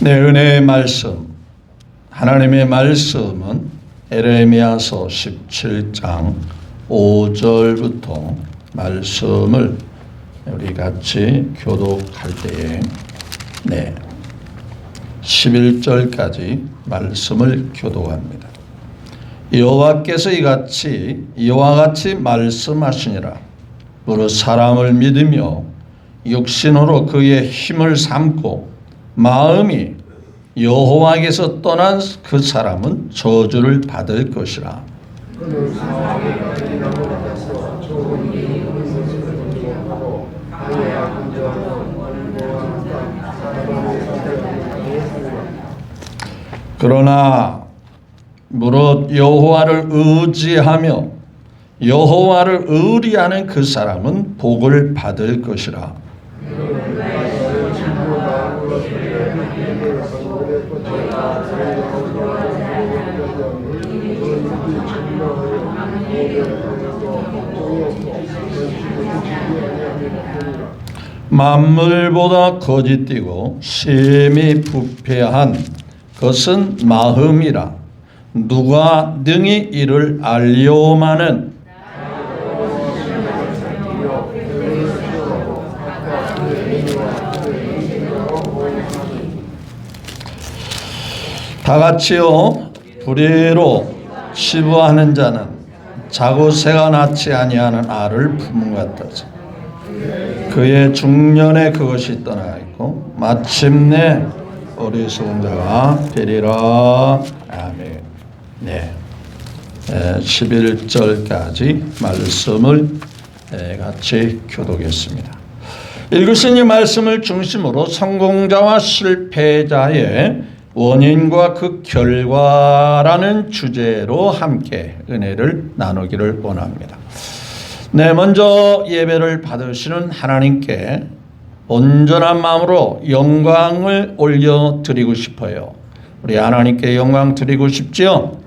내 은혜의 말씀, 하나님의 말씀은 에레미야서 17장 5절부터 말씀을 우리 같이 교독할 때에 11절까지 말씀을 교독합니다. 여호와께서 이와 같이 말씀하시니라. 무릇 사람을 믿으며 육신으로 그의 힘을 삼고 마음이 여호와께서 떠난 그 사람은 저주를 받을 것이라. 그러나 무릇 여호와를 의지하며 여호와를 의리하는 그 사람은 복을 받을 것이라. 만물보다 거짓되고 심히 부패한 것은 마음이라. 누가 능히 이를 알리오마는. 다같이요 불의로 치부하는 자는 자고 새가 낳지 아니하는 알을 품은 것 같아서 그의 중년에 그것이 떠나 있고 마침내 어리석은 자가 되리라. 아멘. 11절까지 말씀을 같이 교독했습니다. 읽으신 이 말씀을 중심으로 성공자와 실패자의 원인과 그 결과라는 주제로 함께 은혜를 나누기를 원합니다. 먼저 예배를 받으시는 하나님께 온전한 마음으로 영광을 올려드리고 싶어요. 우리 하나님께 영광 드리고 싶지요?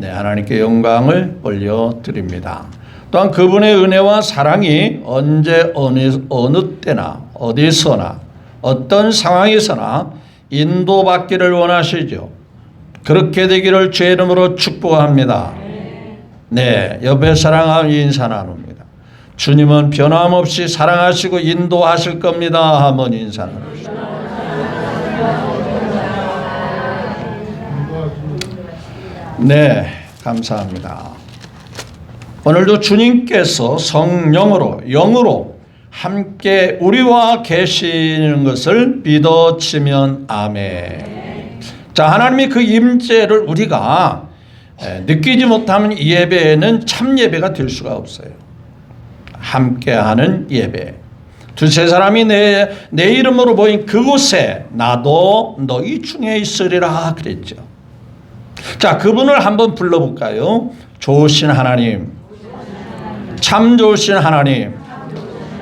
하나님께 영광을 올려드립니다. 또한 그분의 은혜와 사랑이 언제 어느 때나 어디서나 어떤 상황에서나 인도받기를 원하시죠. 그렇게 되기를 주의 이름으로 축복합니다. 옆에 사랑하며 인사 나눕니다. 주님은 변함없이 사랑하시고 인도하실 겁니다. 한번 인사 나눕시다. 감사합니다. 오늘도 주님께서 성령으로 영으로 함께 우리와 계시는 것을 믿어지면 아멘. 자, 하나님이 그 임재를 우리가 느끼지 못하면 이 예배는 참 예배가 될 수가 없어요. 함께하는 예배. 두세 사람이 내 이름으로 모인 그곳에 나도 너희 중에 있으리라 그랬죠. 자, 그분을 한번 불러볼까요? 좋으신 하나님, 참 좋으신 하나님.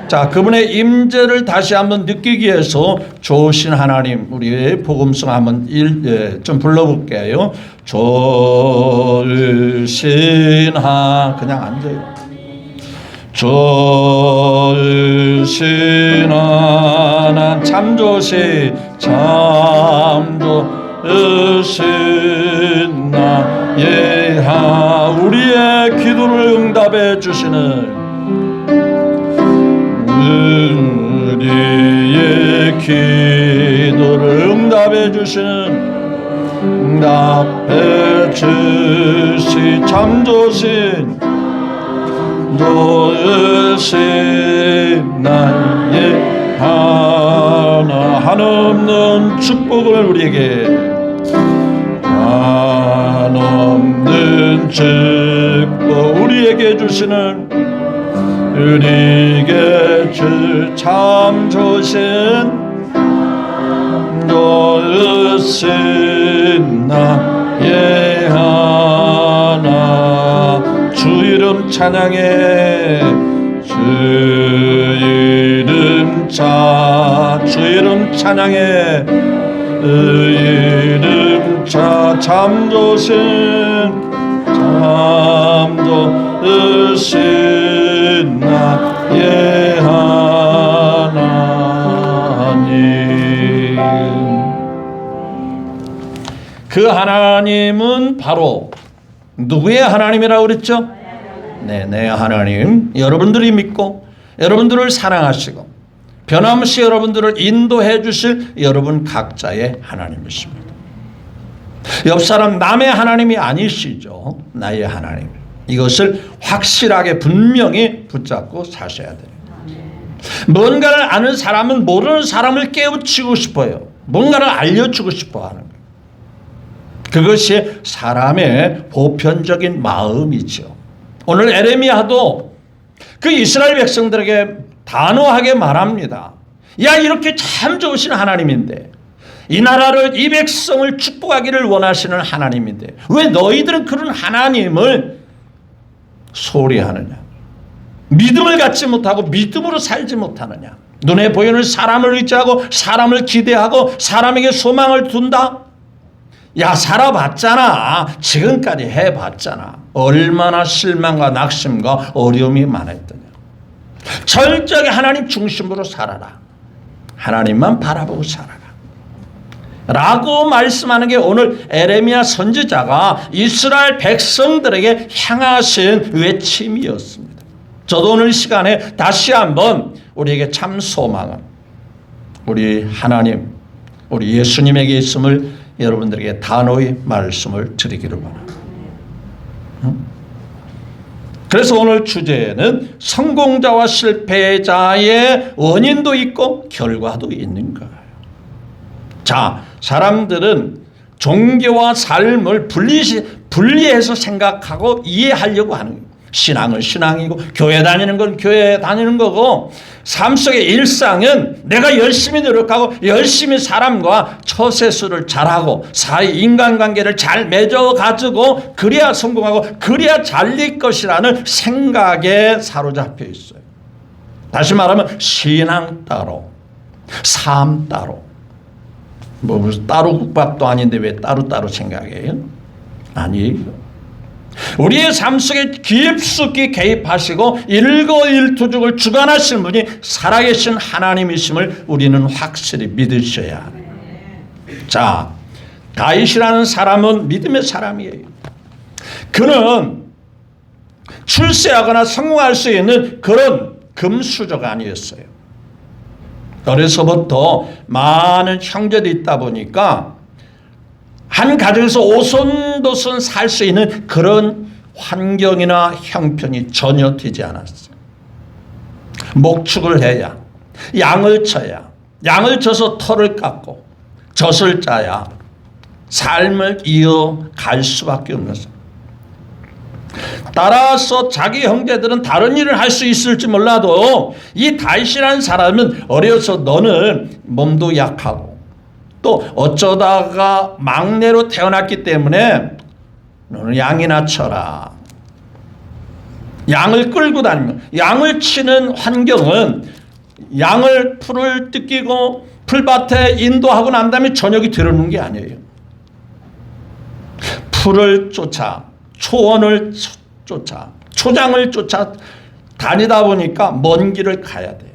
자, 그분의 임재를 다시 한번 느끼기 위해서 좋으신 하나님, 우리 복음성 한번 좀 불러볼게요. 좋으신 그냥 앉아요. 좋으신 하나님, 참 좋으신 나의 우리의 기도를 응답해 주시는 우리의 기도를 응답해 주시는 참 좋으신 나의 한없는 축복을 우리에게 한없는 축복 우리에게 주시는 우리에게 참 좋으신 나의 주 이름 찬양해. 주 이름 찬양해. 이름 참 좋으신 나의 하나님. 그 하나님은 바로 누구의 하나님이라고 그랬죠? 네, 내 하나님. 여러분들이 믿고 여러분들을 사랑하시고 변함없이 여러분들을 인도해 주실 여러분 각자의 하나님이십니다. 옆 사람 남의 하나님이 아니시죠. 나의 하나님. 이것을 확실하게 분명히 붙잡고 사셔야 돼요. 뭔가를 아는 사람은 모르는 사람을 깨우치고 싶어요. 뭔가를 알려주고 싶어 하는 거예요. 그것이 사람의 보편적인 마음이죠. 오늘 에레미야도 그 이스라엘 백성들에게 단호하게 말합니다. 야, 이렇게 참 좋으신 하나님인데, 이 나라를, 이 백성을 축복하기를 원하시는 하나님인데 왜 너희들은 그런 하나님을 소홀히 하느냐? 믿음을 갖지 못하고 믿음으로 살지 못하느냐? 눈에 보이는 사람을 의지하고 사람을 기대하고 사람에게 소망을 둔다? 야, 살아봤잖아. 지금까지 해봤잖아. 얼마나 실망과 낙심과 어려움이 많았더냐. 철저하게 하나님 중심으로 살아라. 하나님만 바라보고 살아라. 라고 말씀하는 게 오늘 에레미야 선지자가 이스라엘 백성들에게 향하신 외침이었습니다. 저도 오늘 시간에 다시 한번 우리에게 참 소망은 우리 하나님, 우리 예수님에게 있음을 여러분들에게 단호히 말씀을 드리기를 바랍니다. 그래서 오늘 주제는 성공자와 실패자의 원인도 있고 결과도 있는 거예요. 자, 사람들은 종교와 삶을 분리해서 생각하고 이해하려고 하는 거예요. 신앙은 신앙이고 교회 다니는 건 교회 다니는 거고 삶 속의 일상은 내가 열심히 노력하고 열심히 사람과 처세술을 잘하고 사회 인간관계를 잘 맺어가지고 그래야 성공하고 그래야 잘될 것이라는 생각에 사로잡혀 있어요. 다시 말하면 신앙 따로 삶 따로 뭐 무슨 따로 국밥도 아닌데 왜 따로따로 생각해요? 아니에요. 우리의 삶 속에 깊숙이 개입하시고 일거일투족을 주관하시는 분이 살아계신 하나님이심을 우리는 확실히 믿으셔야 합니다. 자, 다윗이라는 사람은 믿음의 사람이에요. 그는 출세하거나 성공할 수 있는 그런 금수저가 아니었어요. 어려서부터 많은 형제들이 있다 보니까 한 가정에서 오손도손 살 수 있는 그런 환경이나 형편이 전혀 되지 않았어요. 목축을 해야, 양을 쳐야, 양을 쳐서 털을 깎고 젖을 짜야 삶을 이어갈 수밖에 없는 거예요. 따라서 자기 형제들은 다른 일을 할 수 있을지 몰라도 이 다윗이라는 사람은 어려서 너는 몸도 약하고 또 어쩌다가 막내로 태어났기 때문에 너는 양이나 쳐라. 양을 끌고 다니면 양을 치는 환경은 양을 풀을 뜯기고 풀밭에 인도하고 난 다음에 저녁이 들어오는 게 아니에요. 풀을 쫓아 초원을 쫓아 초장을 쫓아 다니다 보니까 먼 길을 가야 돼요.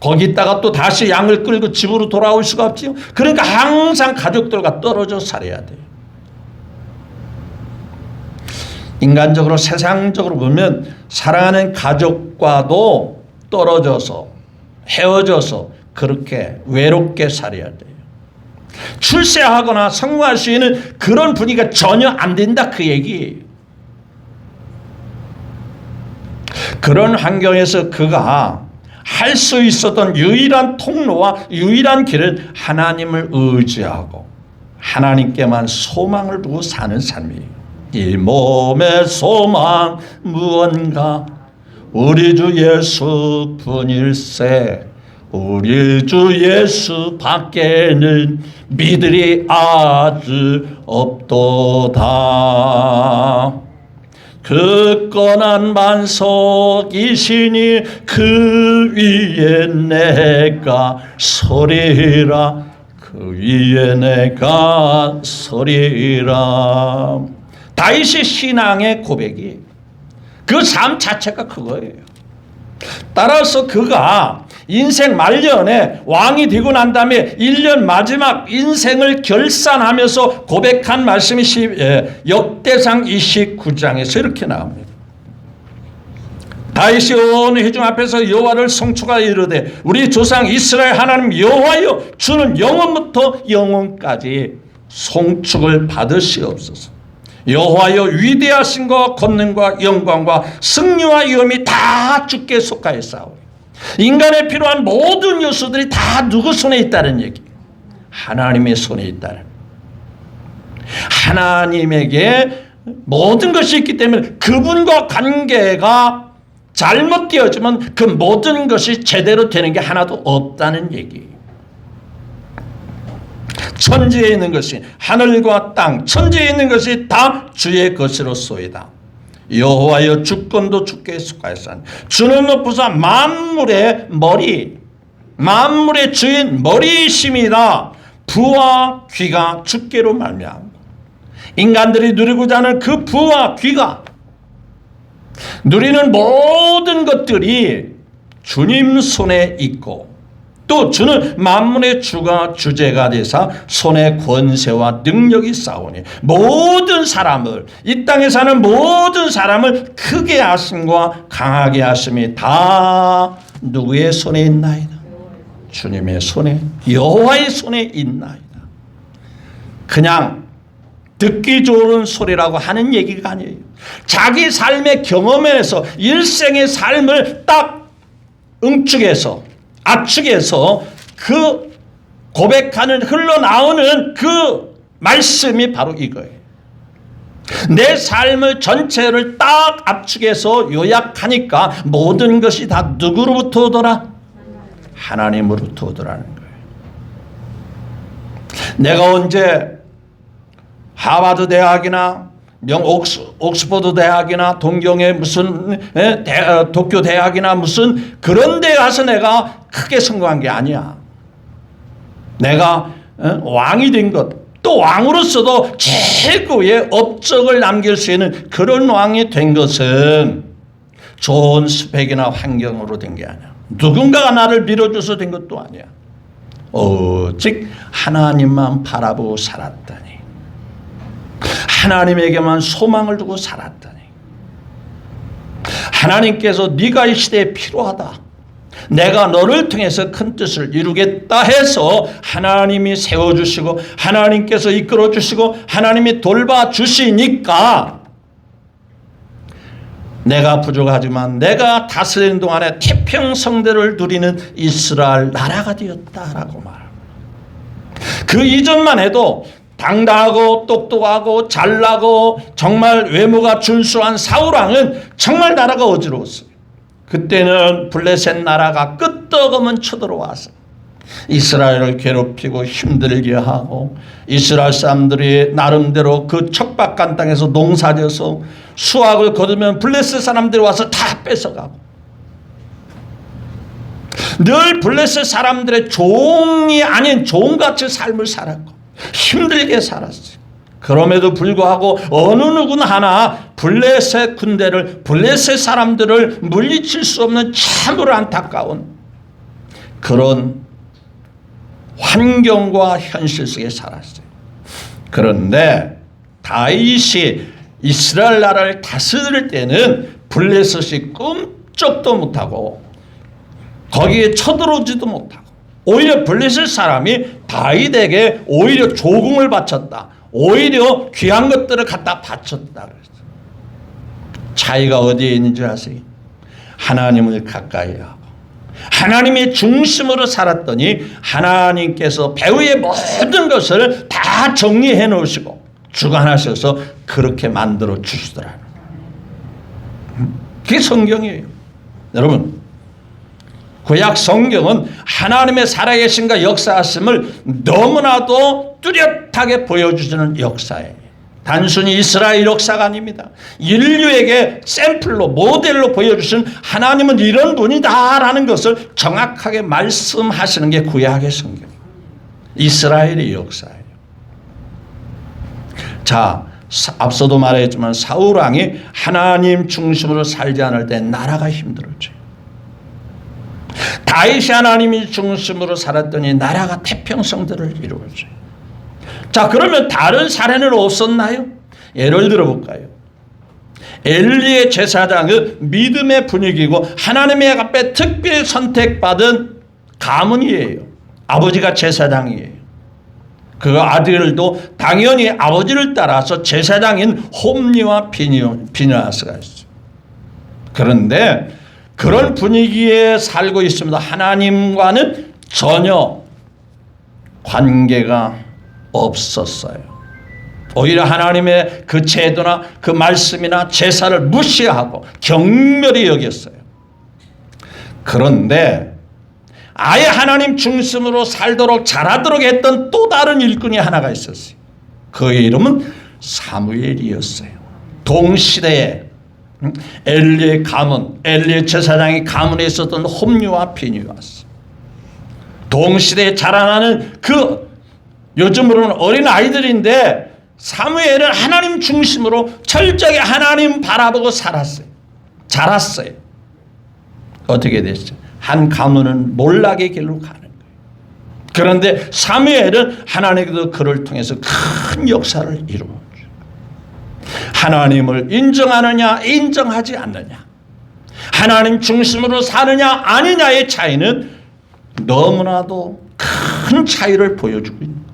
거기 있다가 또 다시 양을 끌고 집으로 돌아올 수가 없지요. 그러니까 항상 가족들과 떨어져 살아야 돼요. 인간적으로 세상적으로 보면 사랑하는 가족과도 떨어져서 헤어져서 그렇게 외롭게 살아야 돼요. 출세하거나 성공할 수 있는 그런 분위기가 전혀 안 된다 그 얘기예요. 그런 환경에서 그가 할 수 있었던 유일한 통로와 유일한 길은 하나님을 의지하고 하나님께만 소망을 두고 사는 삶이에요. 이 몸의 소망 무언가 우리 주 예수 뿐일세 우리 주 예수 밖에는 믿으리 아주 없도다. 굳건한 반석이시니 그 위에 내가 서리라 그 위에 내가 서리라. 다윗의 신앙의 고백이 그 삶 자체가 그거예요. 따라서 그가 인생 말년에 왕이 되고 난 다음에 1년 마지막 인생을 결산하면서 고백한 말씀이 역대상 29장에서 이렇게 나옵니다. 다윗이 온 회중 앞에서 여호와를 송축하여 이르되 우리 조상 이스라엘 하나님 여호와여 주는 영원부터 영원까지 송축을 받으시옵소서. 여호와여 위대하신과 권능과 영광과 승리와 위엄이 다 주께 속하였사오니 인간에 필요한 모든 요소들이 다 누구 손에 있다는 얘기. 하나님의 손에 있다는. 하나님에게 모든 것이 있기 때문에 그분과 관계가 잘못되어지면 그 모든 것이 제대로 되는 게 하나도 없다는 얘기예요. 천지에 있는 것이 하늘과 땅 천지에 있는 것이 다 주의 것이로소이다. 여호와여 주권도 주께 속하였사니 주는 높으사 만물의 머리 만물의 주인 머리이심이다. 부와 귀가 주께로 말미암아 인간들이 누리고자 하는 그 부와 귀가 누리는 모든 것들이 주님 손에 있고 또 주는 만물의 주가 주제가 되사 손에 권세와 능력이 싸우니 모든 사람을 이 땅에 사는 모든 사람을 크게 하심과 강하게 하심이 다 누구의 손에 있나이다? 주님의 손에 여호와의 손에 있나이다. 그냥 듣기 좋은 소리라고 하는 얘기가 아니에요. 자기 삶의 경험에서 일생의 삶을 딱 응축해서 압축해서 그 고백하는 흘러나오는 그 말씀이 바로 이거예요. 내 삶을 전체를 딱 압축해서 요약하니까 모든 것이 다 누구로부터 오더라? 하나님으로부터 오더라는 거예요. 내가 언제 하버드 대학이나 옥스퍼드 대학이나 동경의 무슨 도쿄 대학이나 무슨 그런 데 가서 내가 크게 성공한 게 아니야. 내가 왕이 된 것, 또 왕으로서도 제일 그 위에 업적을 남길 수 있는 그런 왕이 된 것은 좋은 스펙이나 환경으로 된 게 아니야. 누군가가 나를 밀어줘서 된 것도 아니야. 오직 하나님만 바라보고 살았다니. 하나님에게만 소망을 두고 살았다니. 하나님께서 네가 이 시대에 필요하다. 내가 너를 통해서 큰 뜻을 이루겠다 해서 하나님이 세워주시고 하나님께서 이끌어주시고 하나님이 돌봐주시니까 내가 부족하지만 내가 다스리는 동안에 태평성대를 누리는 이스라엘 나라가 되었다라고 말합니다. 그 이전만 해도 당당하고 똑똑하고 잘나고 정말 외모가 준수한 사울왕은 정말 나라가 어지러웠어요. 그때는 블레셋 나라가 끄떡없는 쳐들어와서 이스라엘을 괴롭히고 힘들게 하고 이스라엘 사람들이 나름대로 그 척박한 땅에서 농사져서 수확을 거두면 블레셋 사람들이 와서 다 뺏어가고 늘 블레셋 사람들의 종이 아닌 종같이 삶을 살았고 힘들게 살았어요. 그럼에도 불구하고 어느 누구나 하나 블레셋 군대를 블레셋 사람들을 물리칠 수 없는 참으로 안타까운 그런 환경과 현실 속에 살았어요. 그런데 다윗이 이스라엘 나라를 다스릴 때는 블레셋이 꿈쩍도 못하고 거기에 쳐들어오지도 못하고 오히려 블레셋 사람이 다윗에게 오히려 조공을 바쳤다. 오히려 귀한 것들을 갖다 바쳤다. 그랬어요. 차이가 어디에 있는지 아세요? 하나님을 가까이 하고 하나님의 중심으로 살았더니 하나님께서 배후의 모든 것을 다 정리해 놓으시고 주관하셔서 그렇게 만들어 주시더라고요. 그게 성경이에요. 여러분, 구약 성경은 하나님의 살아계신과 역사하심을 너무나도 뚜렷하게 보여주시는 역사예요. 단순히 이스라엘 역사가 아닙니다. 인류에게 샘플로 모델로 보여주신 하나님은 이런 분이다라는 것을 정확하게 말씀하시는 게 구약의 성경, 이스라엘의 역사예요. 자, 앞서도 말했지만 사울 왕이 하나님 중심으로 살지 않을 때 나라가 힘들어져요. 다윗이 하나님이 중심으로 살았더니 나라가 태평성들을 이루었어요. 자, 그러면 다른 사례는 없었나요? 예를 들어볼까요? 엘리의 제사장은 믿음의 분위기고 하나님의 앞에 특별히 선택받은 가문이에요. 아버지가 제사장이에요. 그 아들도 당연히 아버지를 따라서 제사장인 홈리와 비느하스가 있어요. 그런데 그런 분위기에 살고 있습니다. 하나님과는 전혀 관계가 없었어요. 오히려 하나님의 그 제도나 그 말씀이나 제사를 무시하고 경멸히 여겼어요. 그런데 아예 하나님 중심으로 살도록 잘하도록 했던 또 다른 일꾼이 하나가 있었어요. 그의 이름은 사무엘이었어요. 동시대에 엘리의 가문, 엘리의 제사장의 가문에 있었던 홈리와 비느하스, 동시대에 자라나는 그 요즘으로는 어린 아이들인데 사무엘은 하나님 중심으로 철저하게 하나님 바라보고 살았어요. 자랐어요. 어떻게 됐어요? 한 가문은 몰락의 길로 가는 거예요. 그런데 사무엘은 하나님께서 그를 통해서 큰 역사를 이루었죠. 하나님을 인정하느냐 인정하지 않느냐, 하나님 중심으로 사느냐 아니냐의 차이는 너무나도 큰 차이를 보여주고 있는 거예요.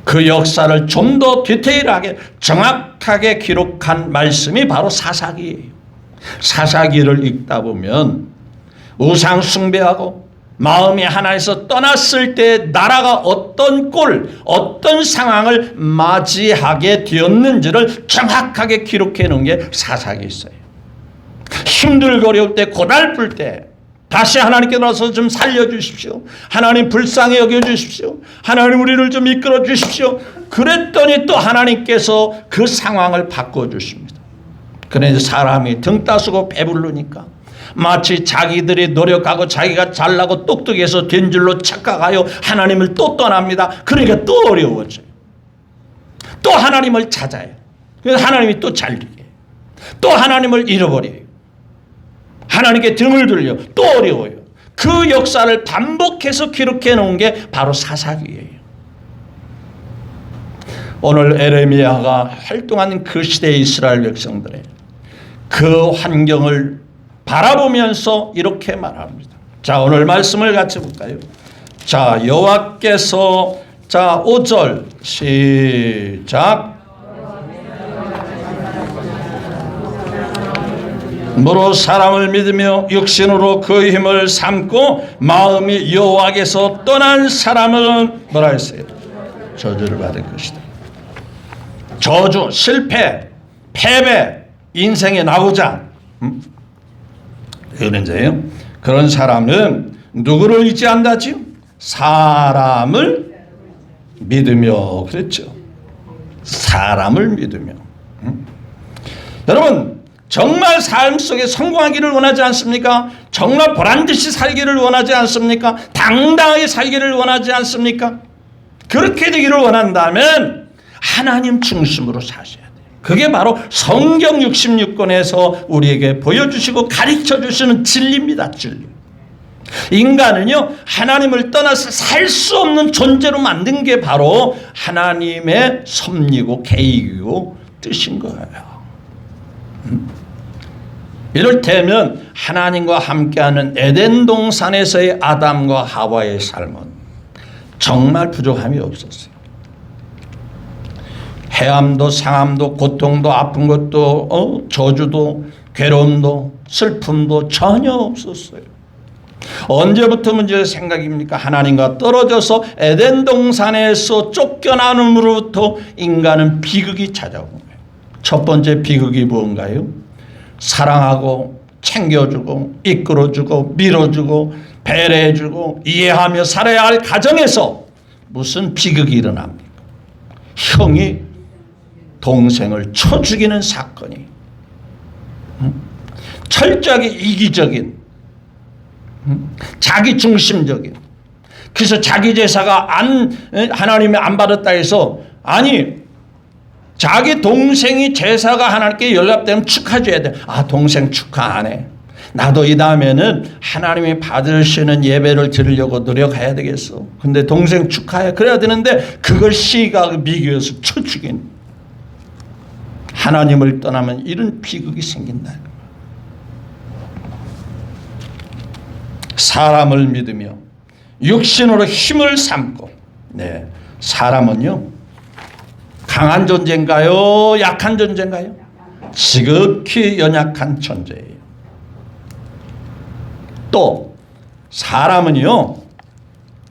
그 역사를 좀 더 디테일하게 정확하게 기록한 말씀이 바로 사사기예요. 사사기를 읽다 보면 우상 숭배하고 마음이 하나에서 떠났을 때 나라가 어떤 꼴, 어떤 상황을 맞이하게 되었는지를 정확하게 기록해 놓은 게 사사기에 있어요. 힘들고 어려울 때, 고달플 때 다시 하나님께 나서 좀 살려주십시오. 하나님 불쌍히 여겨주십시오. 하나님 우리를 좀 이끌어 주십시오. 그랬더니 또 하나님께서 그 상황을 바꿔주십니다. 그런데 사람이 등 따스고 배부르니까 마치 자기들이 노력하고 자기가 잘나고 똑똑해서 된 줄로 착각하여 하나님을 또 떠납니다. 그러니까 또 어려워져요. 또 하나님을 찾아요. 그래서 하나님이 또 잘리게, 또 하나님을 잃어버려요. 하나님께 등을 돌려 또 어려워요. 그 역사를 반복해서 기록해 놓은 게 바로 사사기예요. 오늘 에레미야가 활동하는 그 시대의 이스라엘 백성들의 그 환경을 바라보면서 이렇게 말합니다. 자, 오늘 말씀을 같이 볼까요? 자, 여호와께서, 자, 5절 시작. 무로 사람을 믿으며 육신으로 그 힘을 삼고 마음이 여호와께서 떠난 사람은 뭐라 했어요? 저주를 받을 것이다. 저주, 실패, 패배, 인생의 나고자, 그런데요, 그런 사람은 누구를 의지한다지요? 사람을 믿으며. 그랬죠. 사람을 믿으며. 여러분, 정말 삶 속에 성공하기를 원하지 않습니까? 정말 보란듯이 살기를 원하지 않습니까? 당당하게 살기를 원하지 않습니까? 그렇게 되기를 원한다면 하나님 중심으로 사셔야 돼요. 그게 바로 성경 66권에서 우리에게 보여주시고 가르쳐주시는 진리입니다. 진리. 인간은요, 하나님을 떠나서 살 수 없는 존재로 만든 게 바로 하나님의 섭리고 계획이고 뜻인 거예요. 이를테면 하나님과 함께하는 에덴 동산에서의 아담과 하와의 삶은 정말 부족함이 없었어요. 해함도 상함도 고통도 아픈 것도 저주도 괴로움도 슬픔도 전혀 없었어요. 언제부터 문제의 생각입니까? 하나님과 떨어져서 에덴 동산에서 쫓겨나는으로부터 인간은 비극이 찾아온 거예요. 첫 번째 비극이 뭔가요? 사랑하고 챙겨주고 이끌어주고 밀어주고 배려해주고 이해하며 살아야 할 가정에서 무슨 비극이 일어납니까? 형이 동생을 쳐 죽이는 사건이, 철저하게 이기적인, 자기중심적인, 그래서 자기 제사가 하나님이 안 받았다 해서, 아니 자기 동생이 제사가 하나님께 연락되면 축하줘야 돼. 아, 동생 축하 안 해. 나도 이 다음에는 하나님이 받으시는 예배를 드리려고 노력해야 되겠어. 근데 동생 축하해. 그래야 되는데 그걸 시기가 미개해서 쳐 죽인. 하나님을 떠나면 이런 비극이 생긴다. 사람을 믿으며 육신으로 힘을 삼고. 네, 사람은요 강한 존재인가요? 약한 존재인가요? 지극히 연약한 존재예요. 또 사람은요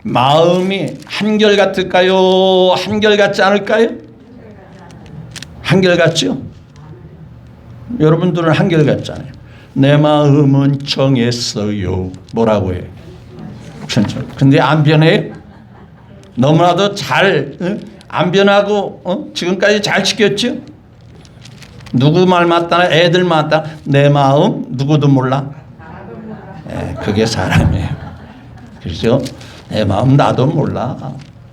마음이 한결같을까요? 한결같지 않을까요? 한결같죠? 여러분들은 한결같잖아요. 내 마음은 정했어요. 뭐라고 해요? 근데 안 변해요? 너무나도 잘 안 변하고 지금까지 잘 지켰죠? 누구 말 맞다나 애들 맞다 내 마음 누구도 몰라. 그게 사람이에요. 그렇죠? 내 마음 나도 몰라.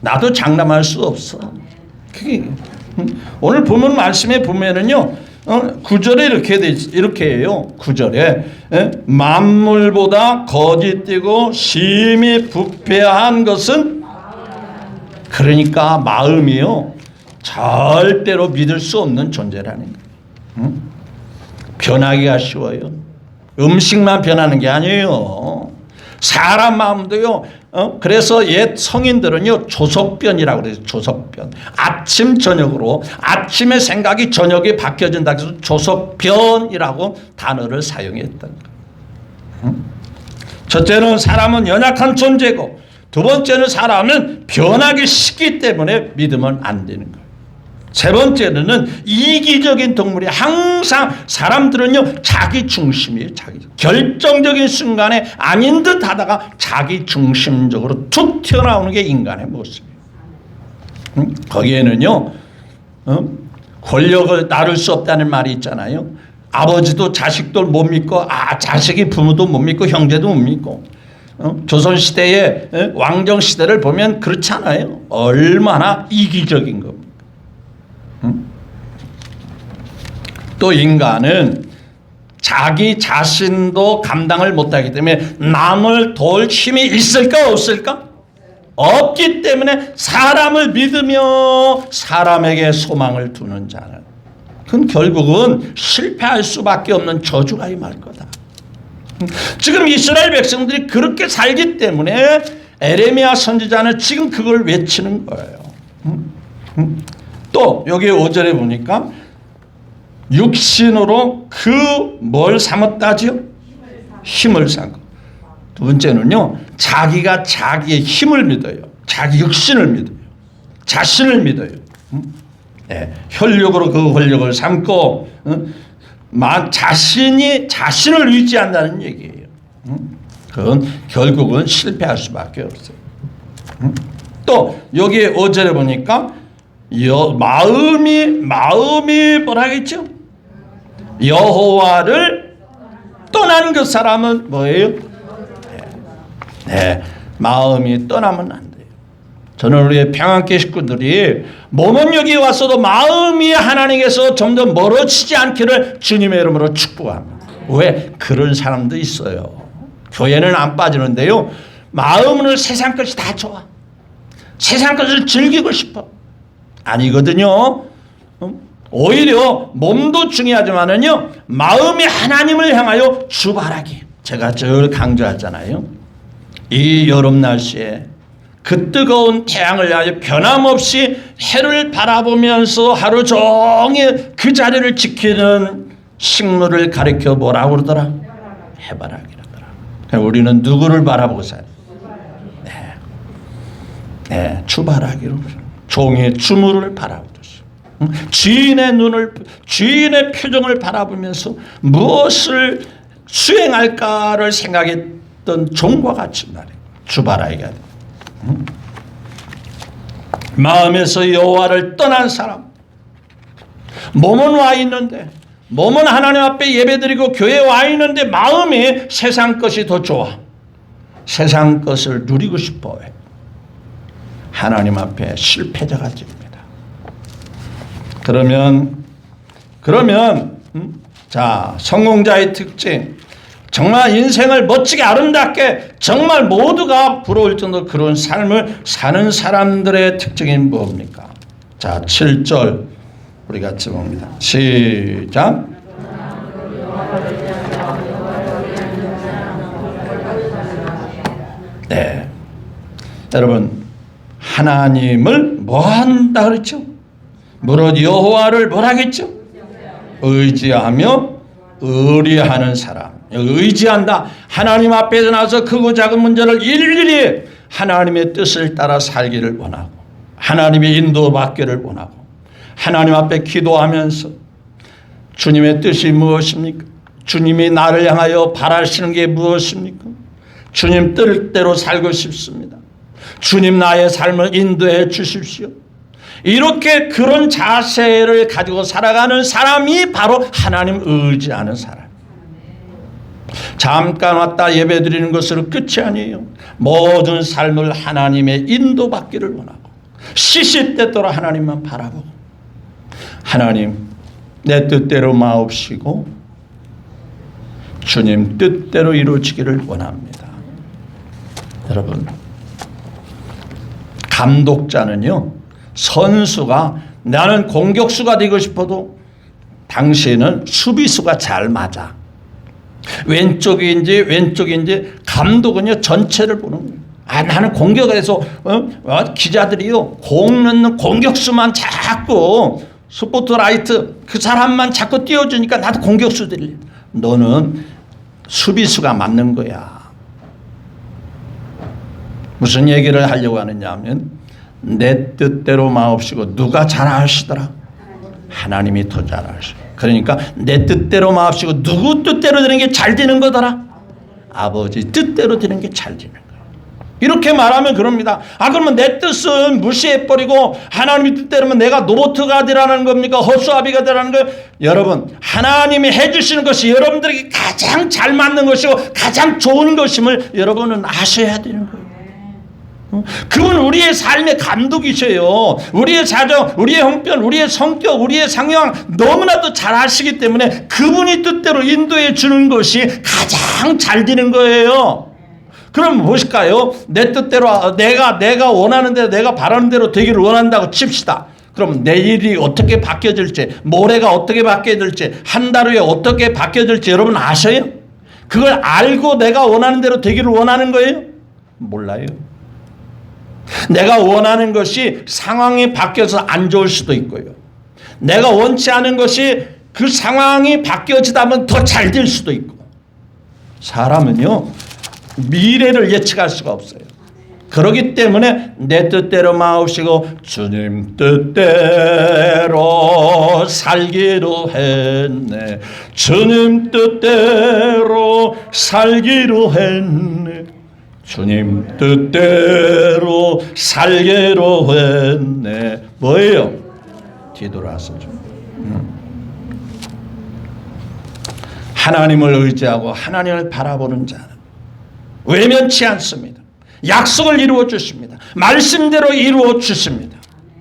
나도 장담할 수 없어. 그게 오늘 보면 말씀에 보면은요 9절에 이렇게 해요. 9절에 만물보다 거짓되고 심히 부패한 것은 그러니까 마음이요 절대로 믿을 수 없는 존재라는 거예요. 변하기가 쉬워요. 음식만 변하는 게 아니에요. 사람 마음도요. 그래서 옛 성인들은요 조석변이라고 그래요. 조석변. 아침 저녁으로 아침의 생각이 저녁에 바뀌어진다. 그래서 조석변이라고 단어를 사용했던 거예요. 첫째는 사람은 연약한 존재고 두 번째는 사람은 변하기 쉽기 때문에 믿으면 안 되는 거예요. 세 번째는 이기적인 동물이 항상 사람들은요 자기 중심이에요. 결정적인 순간에 아닌 듯 하다가 자기 중심적으로 툭 튀어나오는 게 인간의 모습이에요. 거기에는요 권력을 나눌 수 없다는 말이 있잖아요. 아버지도 자식도 못 믿고 자식이 부모도 못 믿고 형제도 못 믿고 조선시대의 왕정시대를 보면 그렇지 않아요. 얼마나 이기적인 겁니다. 또 인간은 자기 자신도 감당을 못하기 때문에 남을 도울 힘이 있을까 없을까? 없기 때문에 사람을 믿으며 사람에게 소망을 두는 자는 그건 결국은 실패할 수밖에 없는 저주가 임할 거다. 지금 이스라엘 백성들이 그렇게 살기 때문에 에레미야 선지자는 지금 그걸 외치는 거예요. 또 여기 5절에 보니까 육신으로 그 뭘 삼았다지요? 힘을 삼고. 두 번째는요 자기가 자기의 힘을 믿어요. 자기 육신을 믿어요. 자신을 믿어요. 혈육으로 그 권력을 삼고 자신이 자신을 의지한다는 얘기예요. 그건 결국은 실패할 수밖에 없어요. 또 여기 5절에 보니까 마음이 뭐라 했죠? 여호와를 떠난 그 사람은 뭐예요? 마음이 떠나면 안 돼요. 저는 우리 평안교회 식구들이 몸은 여기 왔어도 마음이 하나님께서 점점 멀어지지 않기를 주님의 이름으로 축복합니다. 왜? 그런 사람도 있어요. 교회는 안 빠지는데요. 마음은 세상 것이 다 좋아. 세상 것을 즐기고 싶어. 아니거든요. 오히려 몸도 중요하지만은요 마음이 하나님을 향하여 주바라기. 제가 늘 강조하잖아요. 이 여름 날씨에 그 뜨거운 태양을 향해 변함없이 해를 바라보면서 하루 종일 그 자리를 지키는 식물을 가리켜 뭐라고 그러더라? 해바라기라더라. 우리는 누구를 바라보고 살아요? 주바라기로 종의 주물을 바라보듯이 주인의 표정을 바라보면서 무엇을 수행할까를 생각했던 종과 같이 말이에요. 주바라기가 돼. 마음에서 여호와를 떠난 사람, 몸은 와 있는데, 몸은 하나님 앞에 예배드리고 교회에 와 있는데 마음이 세상 것이 더 좋아. 세상 것을 누리고 싶어해. 하나님 앞에 실패자가 됩니다. 그러면 자, 성공자의 특징, 정말 인생을 멋지게 아름답게 정말 모두가 부러울 정도 그런 삶을 사는 사람들의 특징이 뭡니까? 자, 7절 우리 같이 봅니다. 시작. 네, 여러분 하나님을 뭐 한다 그랬죠? 무릇 여호와를 뭐라 하겠죠? 의지하며 의리하는 사람. 의지한다. 하나님 앞에 나서 크고 작은 문제를 일일이 하나님의 뜻을 따라 살기를 원하고 하나님의 인도받기를 원하고 하나님 앞에 기도하면서 주님의 뜻이 무엇입니까? 주님이 나를 향하여 바라시는 게 무엇입니까? 주님 뜻대로 살고 싶습니다. 주님 나의 삶을 인도해 주십시오. 이렇게 그런 자세를 가지고 살아가는 사람이 바로 하나님 의지하는 사람. 잠깐 왔다 예배 드리는 것으로 끝이 아니에요. 모든 삶을 하나님의 인도받기를 원하고 시시때때로 하나님만 바라보고 하나님 내 뜻대로 마옵시고 주님 뜻대로 이루어지기를 원합니다. 여러분 감독자는요 선수가 나는 공격수가 되고 싶어도 당시에는 수비수가 잘 맞아. 왼쪽인지 감독은요 전체를 보는 거예요. 아 나는 공격에서 기자들이요 공 넣는 공격수만 자꾸 스포트라이트 그 사람만 자꾸 띄워주니까 나도 공격수 들려. 너는 수비수가 맞는 거야. 무슨 얘기를 하려고 하느냐 하면 내 뜻대로 마옵시고 누가 잘하시더라? 하나님이 더 잘하시고. 그러니까 내 뜻대로 마옵시고 누구 뜻대로 되는 게 잘 되는 거더라? 아버지 뜻대로 되는 게 잘 되는 거예요. 이렇게 말하면 그럽니다. 아 그러면 내 뜻은 무시해버리고 하나님의 뜻대로면 내가 로봇가 되라는 겁니까? 허수아비가 되라는 거예요? 여러분 하나님이 해주시는 것이 여러분들에게 가장 잘 맞는 것이고 가장 좋은 것임을 여러분은 아셔야 되는 거예요. 그분 우리의 삶의 감독이셔요. 우리의 사정, 우리의 형편, 우리의 성격, 우리의 상황 너무나도 잘 아시기 때문에 그분이 뜻대로 인도해 주는 것이 가장 잘 되는 거예요. 그럼 무엇일까요? 내 뜻대로 내가 원하는 대로 내가 바라는 대로 되기를 원한다고 칩시다. 그럼 내일이 어떻게 바뀌어질지 모레가 어떻게 바뀌어질지 한 달 후에 어떻게 바뀌어질지 여러분 아셔요? 그걸 알고 내가 원하는 대로 되기를 원하는 거예요? 몰라요. 내가 원하는 것이 상황이 바뀌어서 안 좋을 수도 있고요. 내가 원치 않은 것이 그 상황이 바뀌어지다 보면 더 잘 될 수도 있고. 사람은요 미래를 예측할 수가 없어요. 그렇기 때문에 내 뜻대로 마옵시고 주님 뜻대로 살기로 했네. 주님 뜻대로 살기로 했네. 주님 뜻대로 살기로 했네. 뭐예요? 뒤돌아서 좀. 하나님을 의지하고 하나님을 바라보는 자는 외면치 않습니다. 약속을 이루어 주십니다. 말씀대로 이루어 주십니다.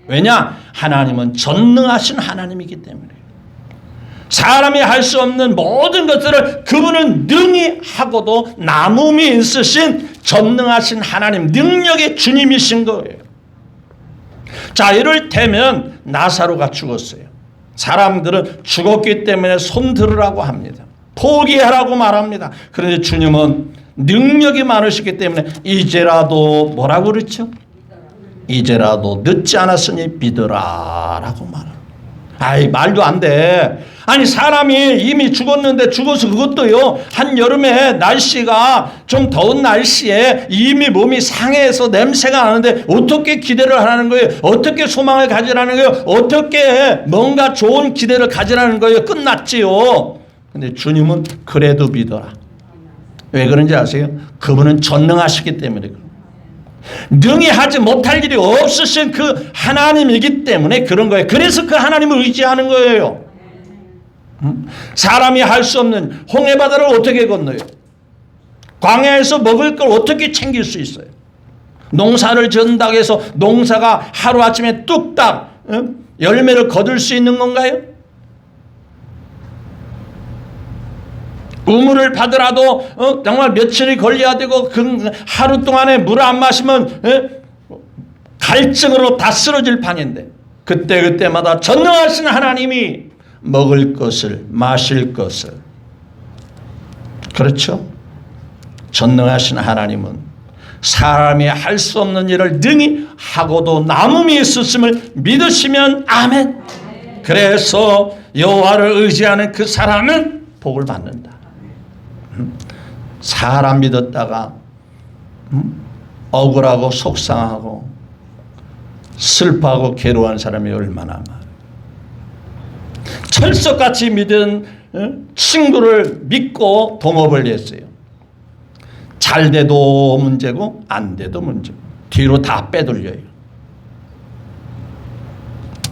왜냐? 하나님은 전능하신 하나님이기 때문에 사람이 할 수 없는 모든 것들을 그분은 능히 하고도 남음이 있으신 전능하신 하나님, 능력의 주님이신 거예요. 자, 이를테면 나사로가 죽었어요. 사람들은 죽었기 때문에 손 들으라고 합니다. 포기하라고 말합니다. 그런데 주님은 능력이 많으시기 때문에 이제라도 뭐라고 그랬죠? 이제라도 늦지 않았으니 믿으라 라고 말합니다. 아이 말도 안 돼. 아니 사람이 이미 죽었는데 죽어서 그것도요 한여름에 날씨가 좀 더운 날씨에 이미 몸이 상해서 냄새가 나는데 어떻게 기대를 하라는 거예요? 어떻게 소망을 가지라는 거예요? 어떻게 뭔가 좋은 기대를 가지라는 거예요? 끝났지요. 근데 주님은 그래도 믿어라. 왜 그런지 아세요? 그분은 전능하시기 때문에 그래요. 능히 하지 못할 일이 없으신 그 하나님이기 때문에 그런 거예요. 그래서 그 하나님을 의지하는 거예요. 사람이 할 수 없는 홍해바다를 어떻게 건너요? 광야에서 먹을 걸 어떻게 챙길 수 있어요? 농사를 지은다고 해서 농사가 하루아침에 뚝딱 열매를 거둘 수 있는 건가요? 우물을 파더라도 정말 며칠이 걸려야 되고 그 하루 동안에 물 안 마시면 갈증으로 다 쓰러질 판인데 그때마다 전능하신 하나님이 먹을 것을 마실 것을 그렇죠? 전능하신 하나님은 사람이 할 수 없는 일을 능히 하고도 남음이 있었음을 믿으시면 아멘. 그래서 여호와를 의지하는 그 사람은 복을 받는다. 사람 믿었다가 억울하고 속상하고 슬퍼하고 괴로워한 사람이 얼마나 많아. 철석같이 믿은 친구를 믿고 동업을 했어요. 잘 돼도 문제고 안 돼도 문제고 뒤로 다 빼돌려요.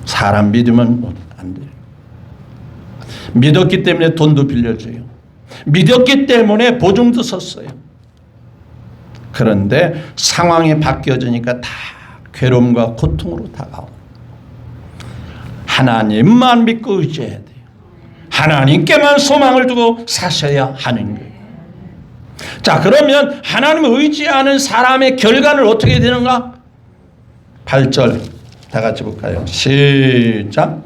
사람 믿으면 안 돼요. 믿었기 때문에 돈도 빌려줘요. 믿었기 때문에 보증도 섰어요. 그런데 상황이 바뀌어지니까 다 괴로움과 고통으로 다가오고 하나님만 믿고 의지해야 돼요. 하나님께만 소망을 두고 사셔야 하는 거예요. 자, 그러면 하나님을 의지하는 사람의 결과는 어떻게 되는가? 8절 다 같이 볼까요? 시작.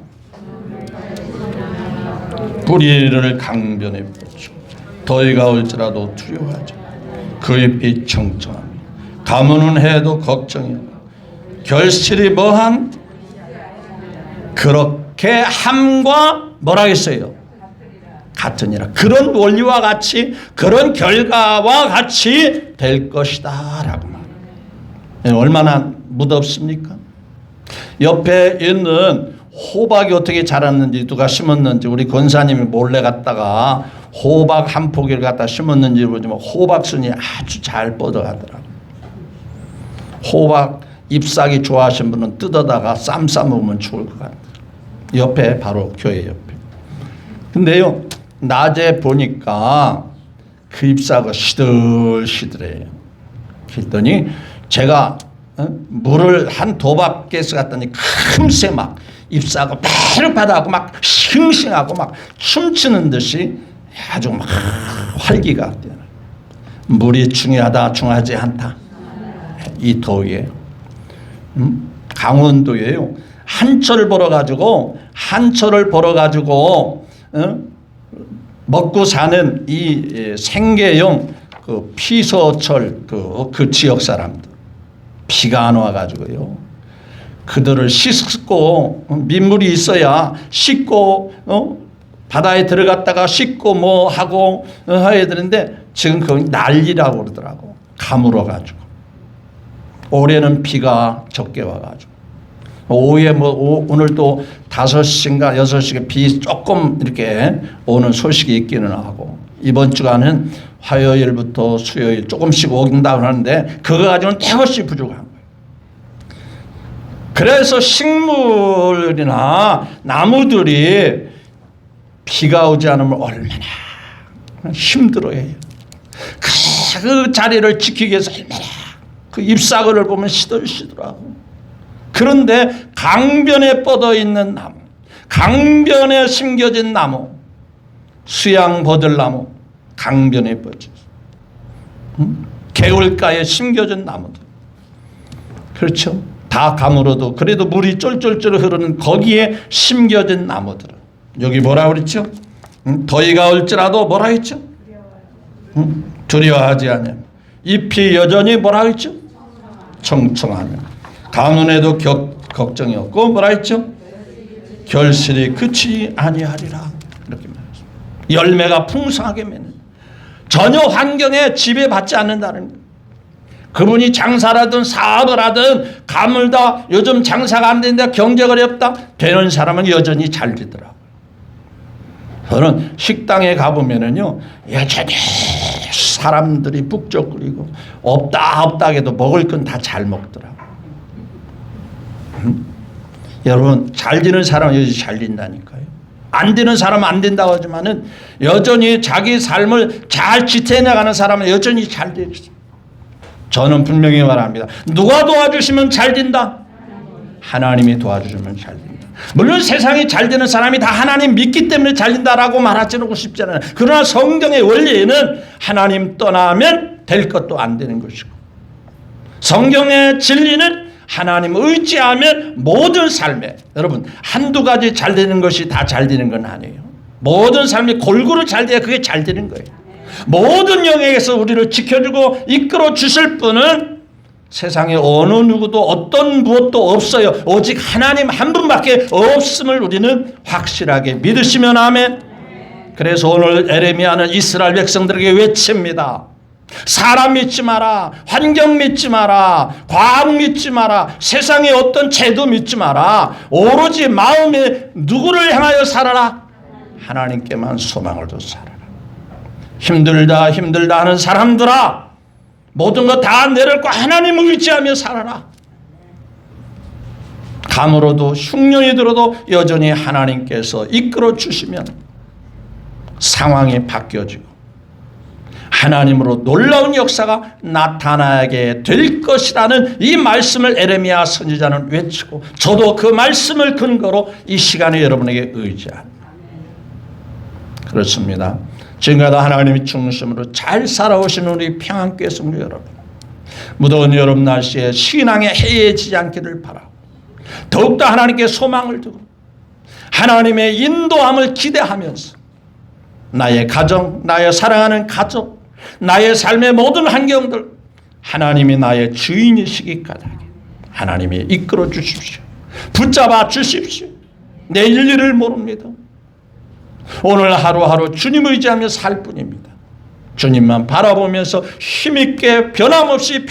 뿌리를 강변에 뻗죠. 더위가 올지라도 두려워하죠. 그의 빛 청청하며 가무는 해도 걱정이 없고 결실이 뭐한 그렇게 함과 뭐라 했어요? 같으니라. 그런 원리와 같이 그런 결과와 같이 될 것이다 라고 말해요. 얼마나 무덥습니까? 옆에 있는 호박이 어떻게 자랐는지 누가 심었는지 우리 권사님이 몰래 갔다가 호박 한 포기를 갖다 심었는지 보지만 호박순이 아주 잘 뻗어가더라고요. 호박 잎사귀 좋아하시는 분은 뜯어다가 쌈 싸먹으면 좋을 것 같아요. 옆에 바로 교회 옆에. 근데요 낮에 보니까 그 잎사귀가 시들시들해요. 그랬더니 제가 물을 한 도박 개수 갔더니 금세 막 잎사귀가 파릇파릇하고 막 싱싱하고 막 춤추는 듯이 아주 막 활기가 뛰어나요. 물이 중요하다 중요하지 않다. 이 더위에 강원도에요 한철을 벌어가지고 먹고 사는 이 생계용 그 피서철 그 지역 사람들 비가 안 와가지고요 그들을 씻고 민물이 있어야 씻고 바다에 들어갔다가 씻고 뭐 하고 해야 되는데 지금 거기 난리라고 그러더라고. 가물어가지고 올해는 비가 적게 와가지고 오후에 뭐 오늘 또 5시인가 6시에 비 조금 이렇게 오는 소식이 있기는 하고 이번 주간은 화요일부터 수요일 조금씩 오긴다고 하는데 그거 가지고는 턱없이 부족한 거예요. 그래서 식물이나 나무들이 비가 오지 않으면 얼마나 힘들어해요. 그 자리를 지키기 위해서 얼마나 그 잎사귀를 보면 시들시들하고. 그런데 강변에 뻗어 있는 나무, 강변에 심겨진 나무, 수양버들나무, 강변에 뻗어 개울가에 심겨진 나무들. 그렇죠? 다 가물어도 그래도 물이 쫄쫄쫄 흐르는 거기에 심겨진 나무들은 여기 뭐라 그랬죠? 더위가 올지라도 뭐라 했죠? 두려워하지 않으며 잎이 여전히 뭐라 했죠? 청청하며 가뭄에도 걱정이 없고 뭐라 했죠? 결실이 그치지 아니하리라 이렇게 말했습니다. 열매가 풍성하게 맺는 전혀 환경에 지배받지 않는다는 거예요. 그분이 장사를 하든 사업을 하든 가물다 요즘 장사가 안 된다 경제가 어렵다 되는 사람은 여전히 잘 되더라고요. 저는 식당에 가보면은요 여전히 사람들이 북적거리고 없다 해도 먹을 건 다 잘 먹더라고요. 여러분 잘 되는 사람은 여전히 잘 된다니까요. 안 되는 사람은 안 된다고 하지만은 여전히 자기 삶을 잘 지켜나가는 사람은 여전히 잘 되죠. 저는 분명히 말합니다. 누가 도와주시면 잘 된다? 하나님이 도와주시면 잘 된다. 물론 세상이 잘 되는 사람이 다 하나님 믿기 때문에 잘 된다라고 말하지는 싶잖아요. 그러나 성경의 원리에는 하나님 떠나면 될 것도 안 되는 것이고, 성경의 진리는 하나님 의지하면 모든 삶에, 여러분 한두 가지 잘 되는 것이 다 잘 되는 건 아니에요. 모든 삶이 골고루 잘 돼야 그게 잘 되는 거예요. 모든 영역에서 우리를 지켜주고 이끌어 주실 분은 세상에 어느 누구도 어떤 무엇도 없어요. 오직 하나님 한 분밖에 없음을 우리는 확실하게 믿으시면 아멘. 그래서 오늘 에레미야는 이스라엘 백성들에게 외칩니다. 사람 믿지 마라. 환경 믿지 마라. 과학 믿지 마라. 세상의 어떤 제도 믿지 마라. 오로지 마음에 누구를 향하여 살아라? 하나님께만 소망을 둬 살아라. 힘들다 하는 사람들아, 모든 거 다 내려놓고 하나님을 의지하며 살아라. 감으로도 흉년이 들어도 여전히 하나님께서 이끌어 주시면 상황이 바뀌어지고 하나님으로 놀라운 역사가 나타나게 될 것이라는 이 말씀을 에레미야 선지자는 외치고, 저도 그 말씀을 근거로 이 시간에 여러분에게 의지합니다. 그렇습니다. 지금까지 하나님이 중심으로 잘 살아오시는 우리 평안교회 성도 여러분, 무더운 여름 날씨에 신앙에 해이해지지 않기를 바라고, 더욱더 하나님께 소망을 두고 하나님의 인도함을 기대하면서 나의 가정, 나의 사랑하는 가족, 나의 삶의 모든 환경들 하나님이 나의 주인이시기 까닭에 하나님이 이끌어 주십시오. 붙잡아 주십시오. 내일 일을 모릅니다. 오늘 하루하루 주님 의지하며 살 뿐입니다. 주님만 바라보면서 힘있게 변함없이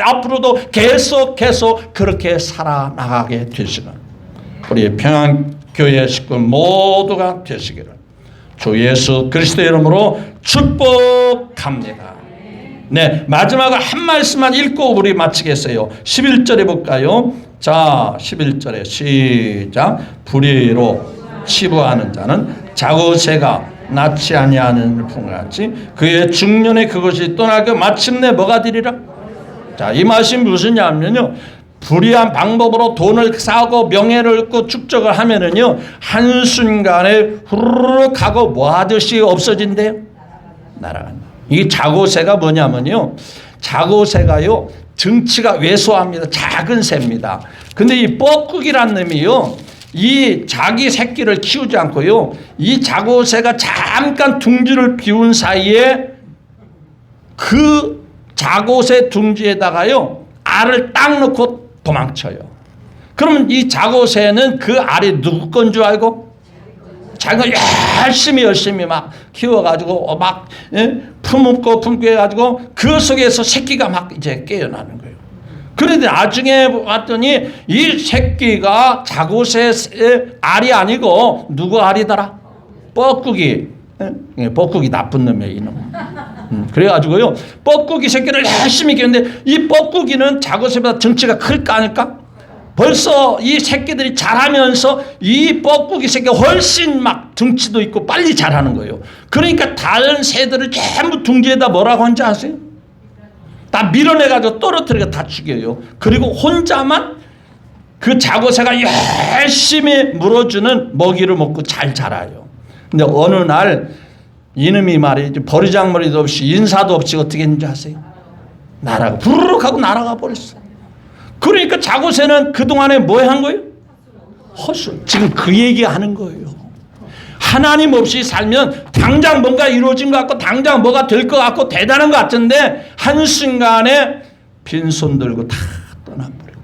앞으로도 계속 그렇게 살아나가게 되시는 우리 평안교회 식구 모두가 되시기를 주 예수 그리스도의 이름으로 축복합니다. 네, 마지막으로 한 말씀만 읽고 우리 마치겠어요. 11절에 볼까요? 자, 11절에 시작. 불의로 치부하는 자는 자고새가 낫지 아니하는 풍같이 그의 중년에 그것이 떠나고 마침내 뭐가 되리라? 자, 이 말씀이 무엇이냐면요, 불의한 방법으로 돈을 쌓고 명예를 얻고 축적을 하면은요, 한순간에 후루룩 하고 뭐 하듯이 없어진대요? 날아간다. 이 자고새가 뭐냐면요, 자고새가요 등치가 왜소합니다. 작은 새입니다. 근데 이 뻐꾸기란 놈이요, 이 자기 새끼를 키우지 않고요, 이 자고새가 잠깐 둥지를 비운 사이에 그 자고새 둥지에다가요 알을 딱 넣고 도망쳐요. 그러면 이 자고새는 그 알이 누구 건 줄 알고? 자기가 열심히 막 키워가지고 막 품고 해가지고 그 속에서 새끼가 막 이제 깨어나는 거예요. 그런데 나중에 봤더니 이 새끼가 자고새 알이 아니고 누구 알이더라? 뻐꾸기. 뻐꾸기 나쁜 놈이에요, 이놈. 그래가지고요, 뻐꾸기 새끼를 열심히 키우는데 이 뻐꾸기는 자고새보다 덩치가 클까 아닐까? 벌써 이 새끼들이 자라면서 이 뻐꾸기 새끼가 훨씬 막 덩치도 있고 빨리 자라는 거예요. 그러니까 다른 새들을 전부 둥지에다 뭐라고 하는지 아세요? 다 밀어내가지고 떨어뜨리고 다 죽여요. 그리고 혼자만 그 자고새가 열심히 물어주는 먹이를 먹고 잘 자라요. 근데 어느 날 이놈이 말이지 버리장머리도 없이 인사도 없이 어떻게 했는지 아세요? 날아가 부르륵 하고 날아가 버렸어. 그러니까 자고새는 그동안에 뭐 한 거예요? 헛술. 지금 그 얘기하는 거예요. 하나님 없이 살면 당장 뭔가 이루어진 것 같고 당장 뭐가 될 것 같고 대단한 것 같은데 한순간에 빈손 들고 다 떠나버리고,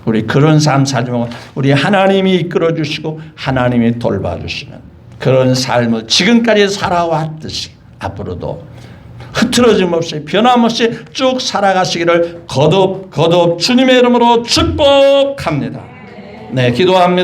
우리 그런 삶 살지 말고 우리 하나님이 이끌어 주시고 하나님이 돌봐주시는 그런 삶을 지금까지 살아왔듯이 앞으로도 흐트러짐 없이 변함없이 쭉 살아가시기를 거듭 주님의 이름으로 축복합니다. 네, 기도합니다.